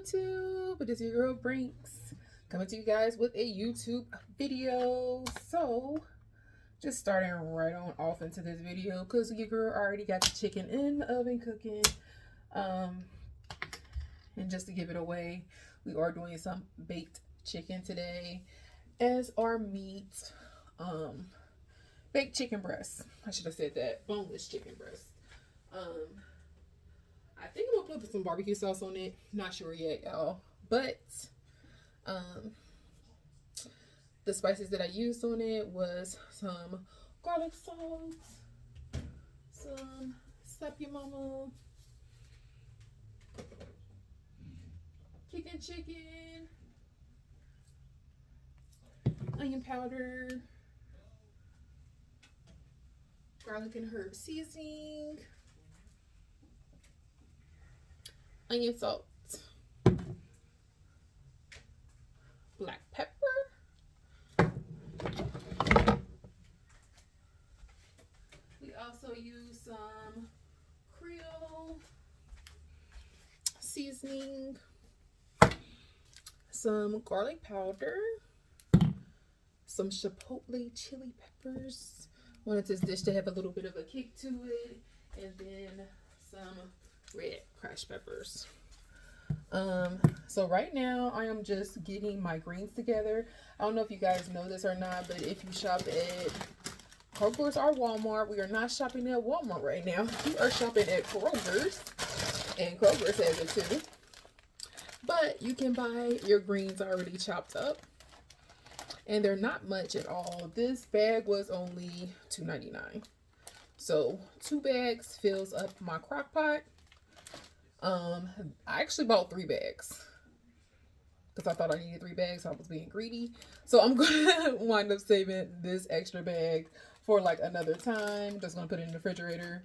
YouTube, it is your girl Brinks coming to you guys with a YouTube video. So just starting right on off into this video because your girl already got the chicken in the oven cooking. And just to give it away, we are doing some baked chicken today as our meat. Baked chicken breast. I should have said that. Boneless chicken breast. I think I'm gonna put some barbecue sauce on it. Not sure yet, y'all. But the spices that I used on it was some garlic salt, some Slap Your Mama, chicken, onion powder, garlic and herb seasoning, onion salt, black pepper, we also use some Creole seasoning, some garlic powder, some chipotle chili peppers. Wanted this dish to have a little bit of a kick to it, and then some red crushed peppers. So right now I am just getting my greens together. I don't know if you guys know this or not, but if you shop at Kroger's or Walmart, we are not shopping at Walmart right now. We are shopping at Kroger's, and Kroger's has it too. But you can buy your greens already chopped up, and they're not much at all. This bag was only $2.99. So 2 bags fills up my crock pot. I actually bought 3 bags because I thought I needed 3 bags. So I was being greedy. So I'm gonna wind up saving this extra bag for like another time. Just gonna put it in the refrigerator.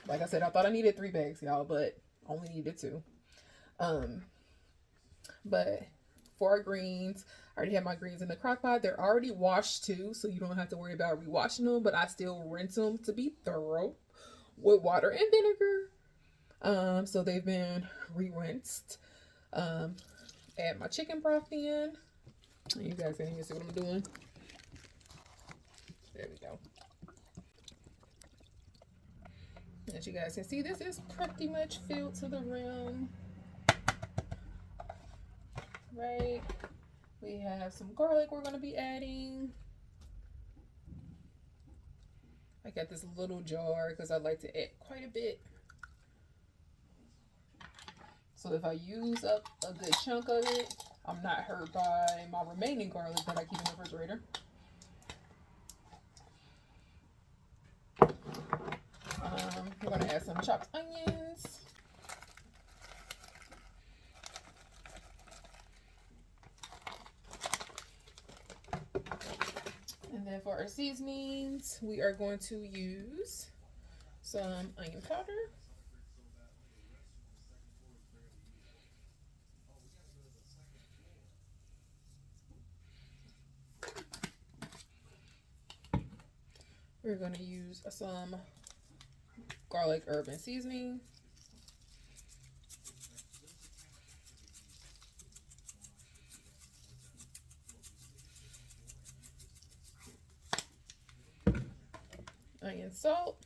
Like I said, I thought I needed 3 bags, y'all, but only needed 2. But for our greens, I already have my greens in the crock pot. They're already washed too, so you don't have to worry about rewashing them, but I still rinse them to be thorough with water and vinegar. So they've been re-rinsed. Add my chicken broth in. You guys can't even see what I'm doing. There we go. As you guys can see, this is pretty much filled to the rim. Right. We have some garlic we're going to be adding. I got this little jar because I like to add quite a bit. So if I use up a good chunk of it, I'm not hurt by my remaining garlic that I keep in the refrigerator. We're going to add some chopped onions. And then for our seasonings, we are going to use some onion powder. We're going to use some garlic herb and seasoning. Onion salt.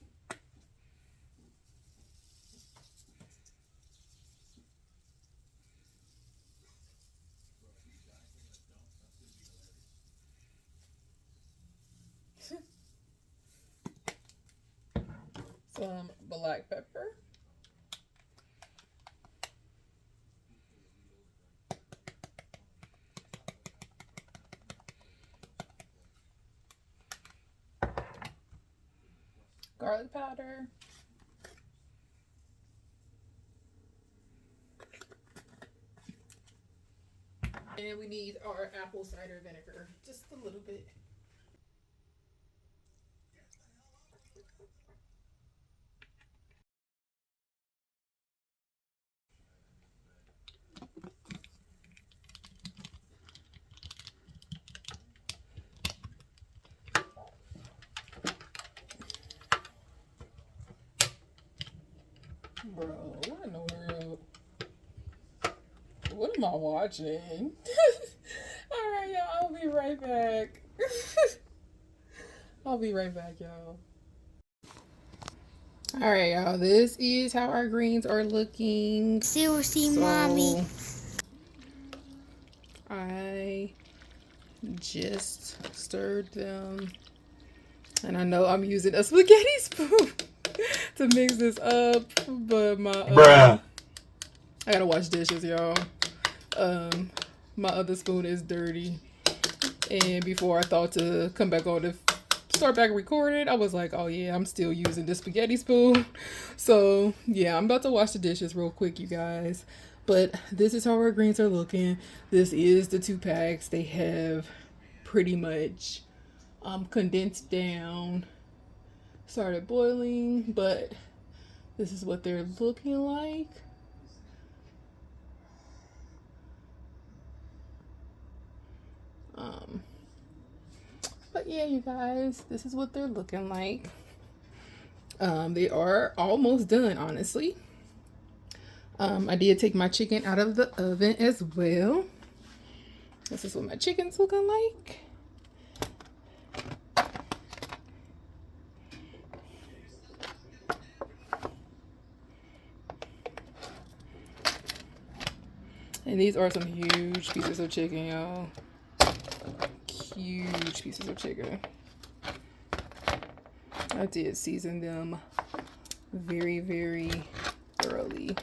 Some black pepper. Garlic powder. And we need our apple cider vinegar, just a little bit. Bro, what in the world? What am I watching? All right, y'all. I'll be right back. I'll be right back, y'all. All right, y'all. This is how our greens are looking. Seriously, mommy. I just stirred them, and I know I'm using a spaghetti spoon to mix this up, but my I gotta wash dishes, y'all. My other spoon is dirty, and before I thought to come back on to start back recording, I was like, oh yeah, I'm still using the spaghetti spoon. So yeah, I'm about to wash the dishes real quick, you guys. But this is how our greens are looking. This is the 2 packs. They have pretty much condensed down, started boiling, but this is what they're looking like. But yeah, you guys, this is what they're looking like. They are almost done, honestly. I did take my chicken out of the oven as well. This is what my chicken's looking like. And these are some huge pieces of chicken, y'all. Huge pieces of chicken. I did season them very, very thoroughly.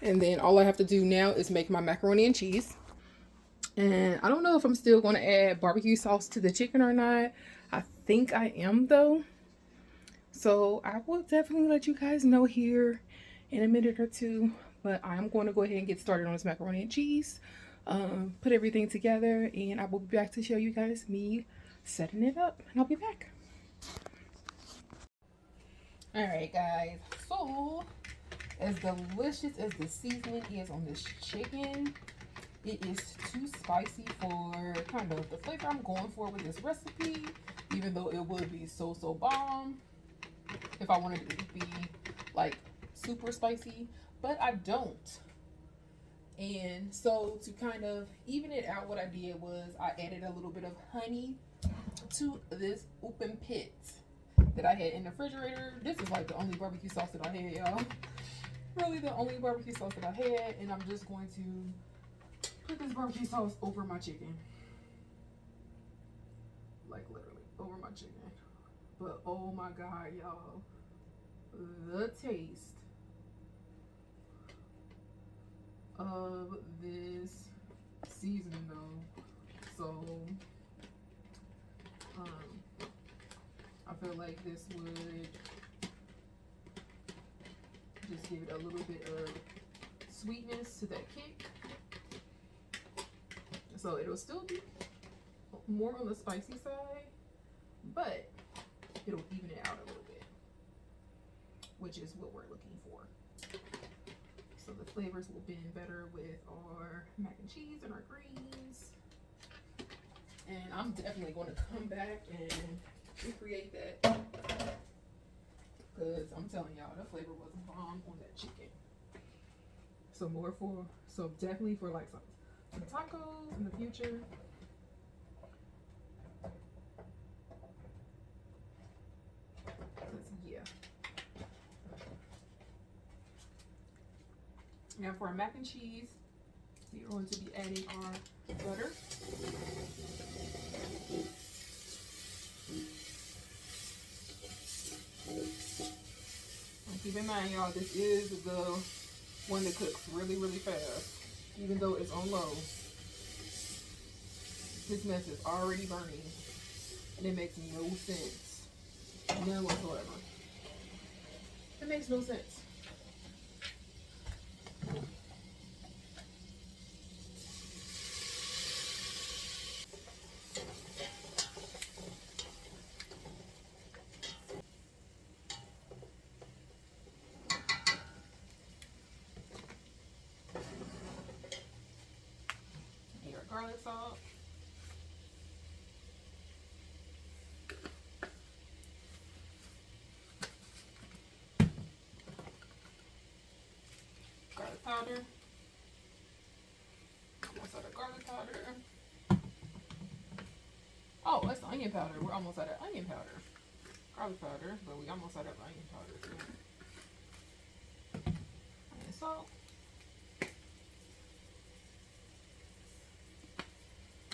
And then all I have to do now is make my macaroni and cheese. And I don't know if I'm still going to add barbecue sauce to the chicken or not. I think I am, though. So I will definitely let you guys know here in a minute or two. But I'm going to go ahead and get started on this macaroni and cheese. Put everything together, and I will be back to show you guys me setting it up. And I'll be back. Alright, guys. So, as delicious as the seasoning is on this chicken, it is too spicy for kind of the flavor I'm going for with this recipe, even though it would be so bomb if I wanted it to be like super spicy, but I don't. And so to kind of even it out, what I did was I added a little bit of honey to this open pit that I had in the refrigerator. This is like the only barbecue sauce that I had, y'all. Really the only barbecue sauce that I had, and I'm just going to put this barbecue sauce over my chicken. Like literally over my chicken. But oh my god, y'all. The taste of this seasoning though. So I feel like this would just give it a little bit of sweetness to that kick. So it'll still be more on the spicy side, but it'll even it out a little bit, which is what we're looking for. So the flavors will blend better with our mac and cheese and our greens. And I'm definitely going to come back and recreate that, because I'm telling y'all, the flavor was bomb on that chicken. So definitely for like some tacos in the future. Yeah. Now for our mac and cheese, we're going to be adding our butter. And keep in mind, y'all, this is the one that cooks really fast, even though it's on low. This mess is already burning, and it makes no sense. None whatsoever. It makes no sense. Your garlic salt. powder. Almost out of garlic powder. Oh, that's the onion powder. We're almost out of onion powder. Garlic powder, but we almost out of onion powder too. And salt.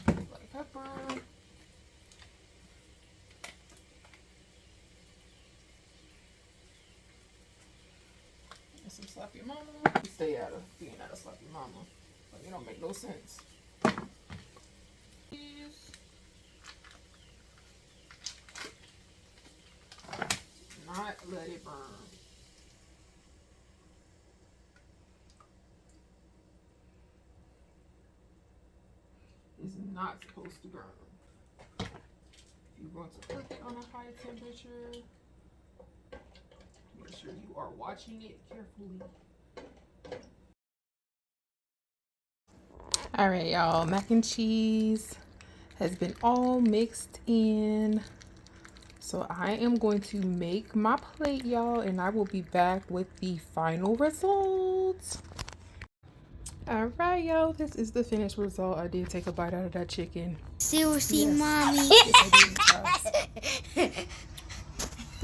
Black pepper. And some slap your mama. Stay out of being out of slap your mama. Like, it don't make no sense. Not let it burn. It's not supposed to burn. If you want to cook it on a high temperature, make sure you are watching it carefully. Alright, y'all, mac and cheese has been all mixed in. So I am going to make my plate, y'all, and I will be back with the final results. Alright, y'all, this is the finished result. I did take a bite out of that chicken. Seriously, Yes. mommy. Yes, I did,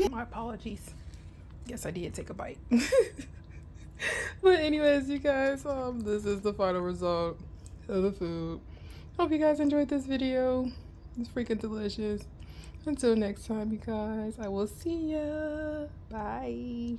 guys. My apologies. Yes, I did take a bite. But anyways, you guys, this is the final result of the food. Hope you guys enjoyed this video. It's freaking delicious. Until next time, you guys, I will see ya. Bye.